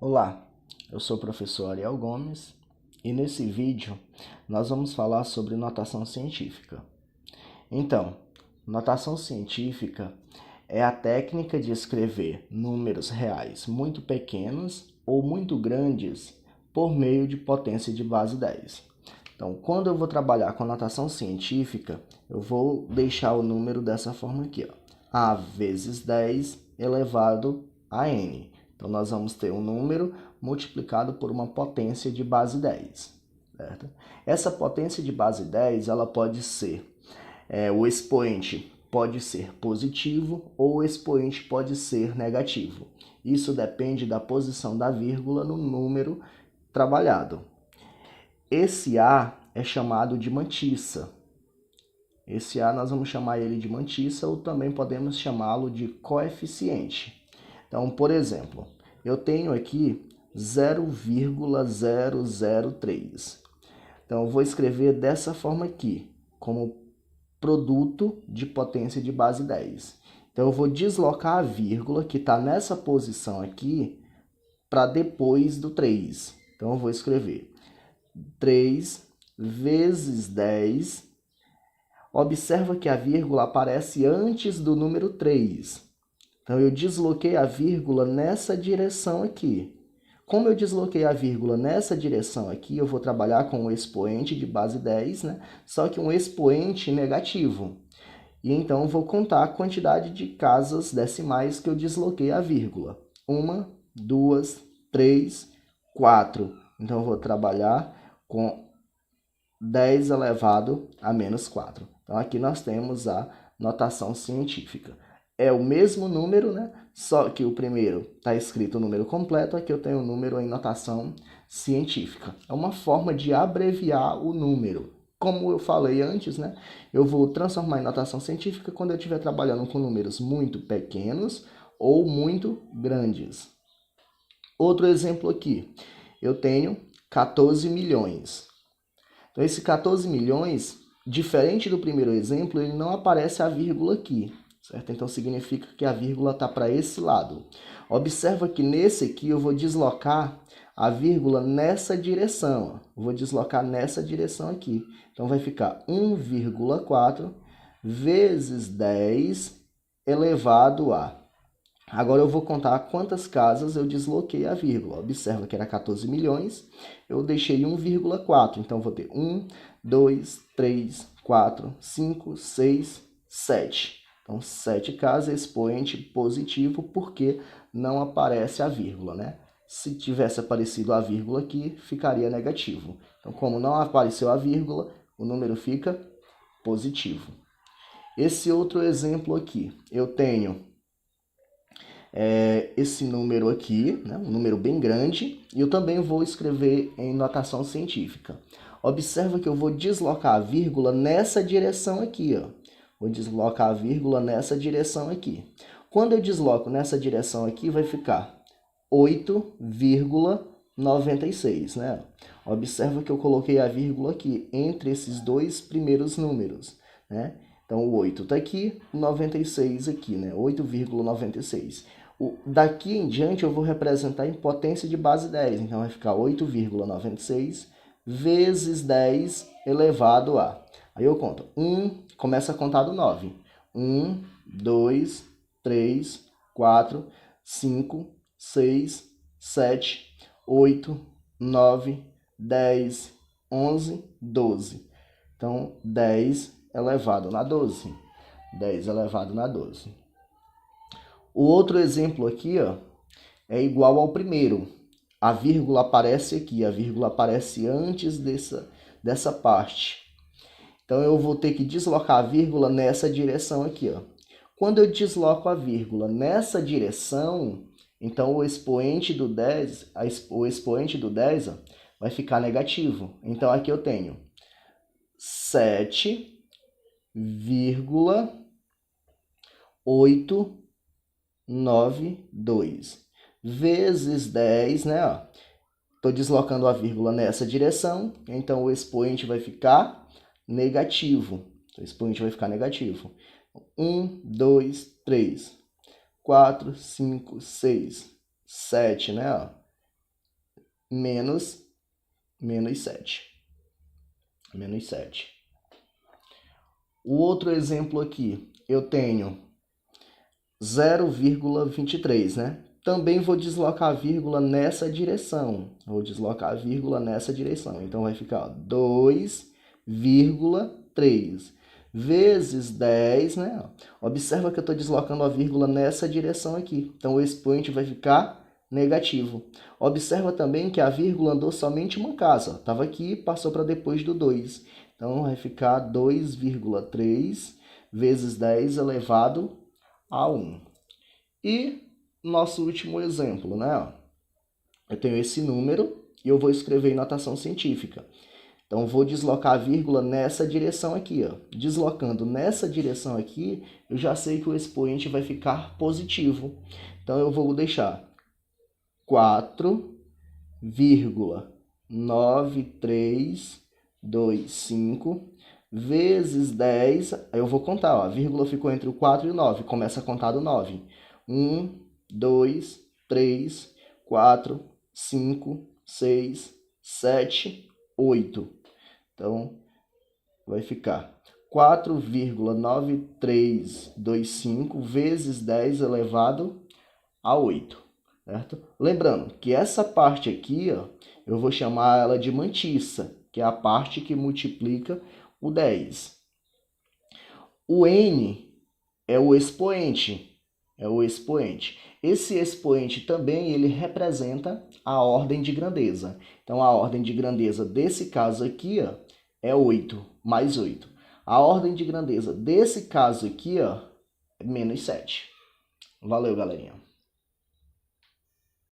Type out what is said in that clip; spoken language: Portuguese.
Olá, eu sou o professor Ariel Gomes e nesse vídeo nós vamos falar sobre notação científica. Então, notação científica é a técnica de escrever números reais muito pequenos ou muito grandes por meio de potência de base 10. Então, quando eu vou trabalhar com notação científica, eu vou deixar o número dessa forma aqui, ó, A vezes 10 elevado a n. Então, nós vamos ter um número multiplicado por uma potência de base 10. Certo? Essa potência de base 10, ela pode ser, o expoente pode ser positivo ou o expoente pode ser negativo. Isso depende da posição da vírgula no número trabalhado. Esse A é chamado de mantissa. Esse A nós vamos chamar ele de mantissa ou também podemos chamá-lo de coeficiente. Então, por exemplo, eu tenho aqui 0,003. Então, eu vou escrever dessa forma aqui, como produto de potência de base 10. Então, eu vou deslocar a vírgula que está nessa posição aqui para depois do 3. Então, eu vou escrever 3 vezes 10. Observa que a vírgula aparece antes do número 3. Então, eu desloquei a vírgula nessa direção aqui. Como eu desloquei a vírgula nessa direção aqui, eu vou trabalhar com um expoente de base 10, né? Só que um expoente negativo. E então, eu vou contar a quantidade de casas decimais que eu desloquei a vírgula. 1, 2, 3, 4. Então, eu vou trabalhar com 10 elevado a menos 4. Então, aqui nós temos a notação científica. É o mesmo número, né? Só que o primeiro está escrito o número completo, aqui eu tenho o número em notação científica. É uma forma de abreviar o número. Como eu falei antes, né? Eu vou transformar em notação científica quando eu estiver trabalhando com números muito pequenos ou muito grandes. Outro exemplo aqui. Eu tenho 14 milhões. Então, esse 14 milhões, diferente do primeiro exemplo, ele não aparece a vírgula aqui, certo? Então, significa que a vírgula está para esse lado. Observa que nesse aqui eu vou deslocar a vírgula nessa direção. Vou deslocar nessa direção aqui. Então, vai ficar 1,4 vezes 10 elevado a... Agora eu vou contar quantas casas eu desloquei a vírgula. Observa que era 14 milhões, eu deixei 1,4. Então, vou ter 1, 2, 3, 4, 5, 6, 7. Então, 7 casas, expoente positivo, porque não aparece a vírgula, né? Se tivesse aparecido a vírgula aqui, ficaria negativo. Então, como não apareceu a vírgula, o número fica positivo. Esse outro exemplo aqui, eu tenho esse número aqui, né, um número bem grande, e eu também vou escrever em notação científica. Observa que eu vou deslocar a vírgula nessa direção aqui, ó. Vou deslocar a vírgula nessa direção aqui. Quando eu desloco nessa direção aqui, vai ficar 8,96, né? Observa que eu coloquei a vírgula aqui entre esses dois primeiros números, né? Então, o 8 está aqui, o 96 aqui, né? 8,96. Daqui em diante, eu vou representar em potência de base 10. Então, vai ficar 8,96 vezes 10 elevado a... Aí eu conto. Começa a contar do 9. 1, 2, 3, 4, 5, 6, 7, 8, 9, 10, 11, 12. Então, 10 elevado na 12. 10 elevado na 12. O outro exemplo aqui, ó, é igual ao primeiro. A vírgula aparece aqui, a vírgula aparece antes dessa parte. Então, eu vou ter que deslocar a vírgula nessa direção aqui, ó. Quando eu desloco a vírgula nessa direção, então o expoente do 10, ó, vai ficar negativo. Então, aqui eu tenho 7,892 vezes 10, né? Ó. Estou deslocando a vírgula nessa direção, então o expoente vai ficar negativo. O expoente vai ficar negativo. 1, 2, 3, 4, 5, 6, 7, né? Ó. menos 7. Menos 7. O outro exemplo aqui, eu tenho 0,23, né? Também vou deslocar a vírgula nessa direção. Vou deslocar a vírgula nessa direção. Então, vai ficar 2,3 vezes 10, né? Observa que eu estou deslocando a vírgula nessa direção aqui. Então, o expoente vai ficar negativo. Observa também que a vírgula andou somente uma casa. Estava aqui e passou para depois do 2. Então, vai ficar 2,3 vezes 10 elevado a 1. E nosso último exemplo, né? Eu tenho esse número e eu vou escrever em notação científica. Então, vou deslocar a vírgula nessa direção aqui, ó. Deslocando nessa direção aqui, eu já sei que o expoente vai ficar positivo. Então, eu vou deixar 4,9325 vezes 10. Aí eu vou contar, ó. A vírgula ficou entre o 4 e o 9. Começa a contar do 9. 1, 2, 3, 4, 5, 6, 7, 8. Então, vai ficar 4,9325 vezes 10 elevado a 8, certo? Lembrando que essa parte aqui, ó, eu vou chamar ela de mantissa, que é a parte que multiplica o 10. O n é o expoente. Esse expoente também ele representa a ordem de grandeza. Então, a ordem de grandeza desse caso aqui, ó, é 8, mais 8. A ordem de grandeza desse caso aqui, ó, é menos 7. Valeu, galerinha.